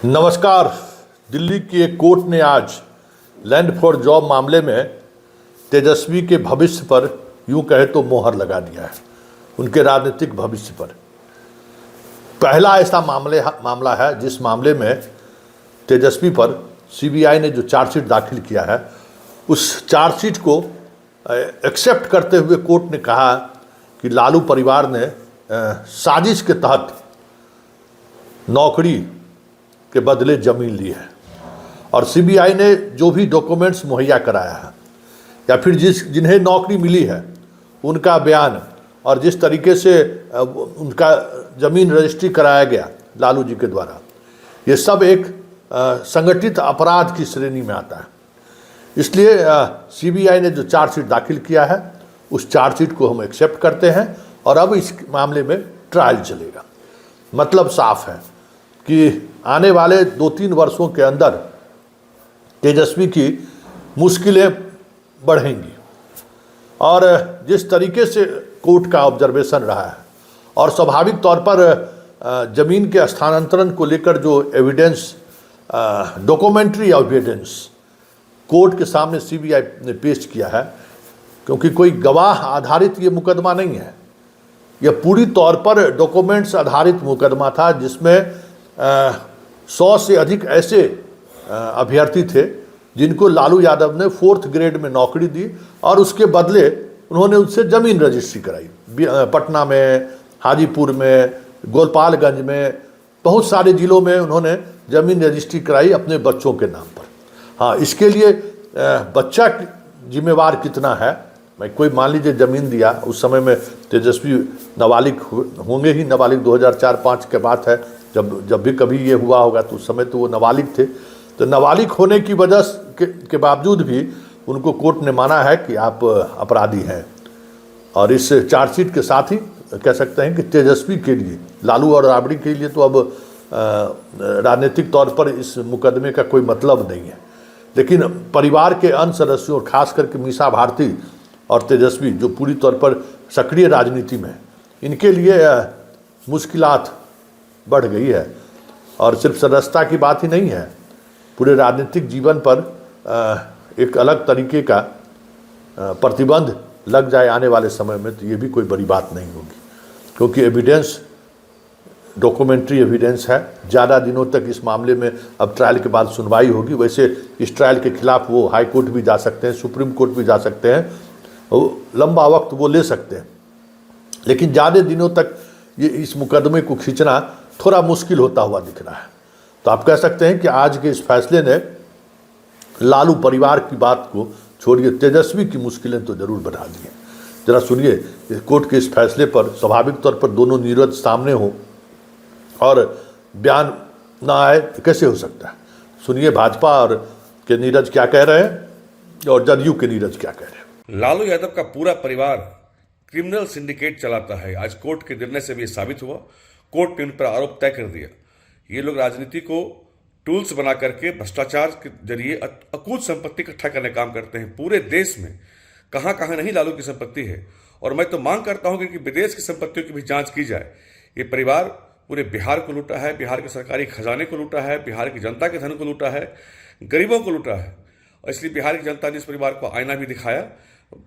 नमस्कार। दिल्ली की एक कोर्ट ने आज लैंड फॉर जॉब मामले में तेजस्वी के भविष्य पर यूं कहे तो मोहर लगा दिया है, उनके राजनीतिक भविष्य पर। पहला ऐसा मामला है जिस मामले में तेजस्वी पर सीबीआई ने जो चार्जशीट दाखिल किया है, उस चार्जशीट को एक्सेप्ट करते हुए कोर्ट ने कहा कि लालू परिवार ने साजिश के तहत नौकरी के बदले ज़मीन ली है और सीबीआई ने जो भी डॉक्यूमेंट्स मुहैया कराया है या फिर जिन्हें नौकरी मिली है उनका बयान और जिस तरीके से उनका ज़मीन रजिस्ट्री कराया गया लालू जी के द्वारा, ये सब एक संगठित अपराध की श्रेणी में आता है। इसलिए सीबीआई ने जो चार्जशीट दाखिल किया है उस चार्जशीट को हम एक्सेप्ट करते हैं और अब इस मामले में ट्रायल चलेगा। मतलब साफ है कि आने वाले 2-3 वर्षों के अंदर तेजस्वी की मुश्किलें बढ़ेंगी और जिस तरीके से कोर्ट का ऑब्जर्वेशन रहा है और स्वाभाविक तौर पर ज़मीन के स्थानांतरण को लेकर जो एविडेंस, डॉक्यूमेंट्री एविडेंस कोर्ट के सामने सीबीआई ने पेश किया है, क्योंकि कोई गवाह आधारित ये मुकदमा नहीं है, यह पूरी तौर पर डॉक्यूमेंट्स आधारित मुकदमा था जिसमें 100 से अधिक ऐसे अभ्यर्थी थे जिनको लालू यादव ने 4th ग्रेड में नौकरी दी और उसके बदले उन्होंने उससे ज़मीन रजिस्ट्री कराई। पटना में, हाजीपुर में, गोपालगंज में, बहुत सारे ज़िलों में उन्होंने ज़मीन रजिस्ट्री कराई अपने बच्चों के नाम पर। हाँ, इसके लिए बच्चा जिम्मेवार कितना है, मैं कोई मान लीजिए ज़मीन दिया, उस समय में तेजस्वी नाबालिग होंगे ही, नाबालिग 2004-05 के बात है, जब भी कभी ये हुआ होगा तो उस समय तो वो नाबालिग थे। तो नाबालिग होने की वजह के बावजूद भी उनको कोर्ट ने माना है कि आप अपराधी हैं और इस चार्जशीट के साथ ही कह सकते हैं कि तेजस्वी के लिए, लालू और राबड़ी के लिए तो अब राजनीतिक तौर पर इस मुकदमे का कोई मतलब नहीं है, लेकिन परिवार के अन्य सदस्यों, खास करके मीसा भारती और तेजस्वी जो पूरी तौर पर सक्रिय राजनीति में, इनके लिए मुश्किलात बढ़ गई है। और सिर्फ सदस्यता की बात ही नहीं है, पूरे राजनीतिक जीवन पर एक अलग तरीके का प्रतिबंध लग जाए आने वाले समय में, तो ये भी कोई बड़ी बात नहीं होगी, क्योंकि एविडेंस, डॉक्यूमेंट्री एविडेंस है। ज़्यादा दिनों तक इस मामले में अब ट्रायल के बाद सुनवाई होगी। वैसे इस ट्रायल के खिलाफ वो हाई कोर्ट भी जा सकते हैं, सुप्रीम कोर्ट भी जा सकते हैं, लंबा वक्त वो ले सकते हैं, लेकिन ज़्यादा दिनों तक ये इस मुकदमे को खींचना थोड़ा मुश्किल होता हुआ दिख रहा है। तो आप कह सकते हैं कि आज के इस फैसले ने लालू परिवार की बात को छोड़िए, तेजस्वी की मुश्किलें तो ज़रूर बढ़ा दी हैं। ज़रा सुनिए, कोर्ट के इस फैसले पर स्वाभाविक तौर पर दोनों नीरज सामने हो और बयान ना आए तो कैसे हो सकता है। सुनिए भाजपा और के नीरज क्या कह रहे हैं और जदयू के नीरज क्या कह रहे हैं। लालू यादव का पूरा परिवार क्रिमिनल सिंडिकेट चलाता है। आज कोर्ट के निर्णय से भी साबित हुआ। कोर्ट ने उन पर आरोप तय कर दिया। ये लोग राजनीति को टूल्स बना करके भ्रष्टाचार के जरिए अकूत संपत्ति इकट्ठा करने का काम करते हैं। पूरे देश में कहाँ कहाँ नहीं लालू की संपत्ति है, और मैं तो मांग करता हूं कि विदेश की संपत्तियों की भी जांच की जाए। ये परिवार पूरे बिहार को लूटा है, बिहार के सरकारी खजाने को लूटा है, बिहार की जनता के धन को लूटा है, गरीबों को लूटा है, और इसलिए बिहार की जनता ने इस परिवार को आईना भी दिखाया,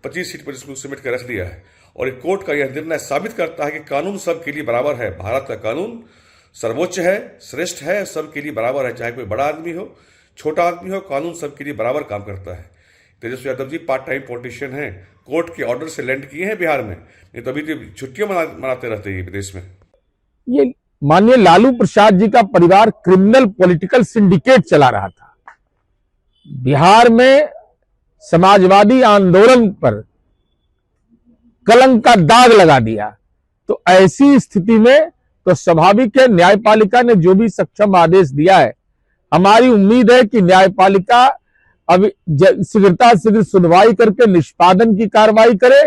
25 सीट पर इसको समेट कर रख दिया है। और एक कोर्ट का यह निर्णय साबित करता है कि कानून सबके लिए बराबर है। भारत का कानून सर्वोच्च है, श्रेष्ठ है, सबके लिए बराबर है। चाहे कोई बड़ा आदमी हो, छोटा आदमी हो, कानून सबके लिए बराबर काम करता है। Tejashwi Yadav ji part time politician हैं, कोर्ट के ऑर्डर से लैंड किए हैं बिहार में, नहीं तो अभी तो छुट्टियां मनाते रहते हैं विदेश में। ये माननीय लालू प्रसाद जी का परिवार क्रिमिनल पॉलिटिकल सिंडिकेट चला रहा था। बिहार में समाजवादी आंदोलन पर कलंक का दाग लगा दिया। तो ऐसी स्थिति में तो स्वाभाविक है, न्यायपालिका ने जो भी सक्षम आदेश दिया है, हमारी उम्मीद है कि न्यायपालिका अब शीघ्र सुनवाई करके निष्पादन की कार्रवाई करे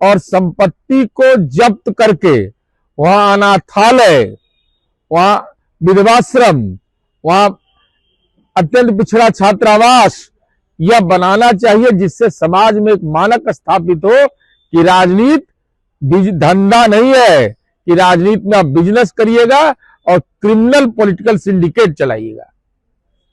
और संपत्ति को जब्त करके वहां अनाथालय, वहां विधवाश्रम, वहां अत्यंत पिछड़ा छात्रावास यह बनाना चाहिए, जिससे समाज में एक मानक स्थापित हो कि राजनीति धंधा नहीं है, कि राजनीति में आप बिजनेस करिएगा और क्रिमिनल पॉलिटिकल सिंडिकेट चलाइएगा।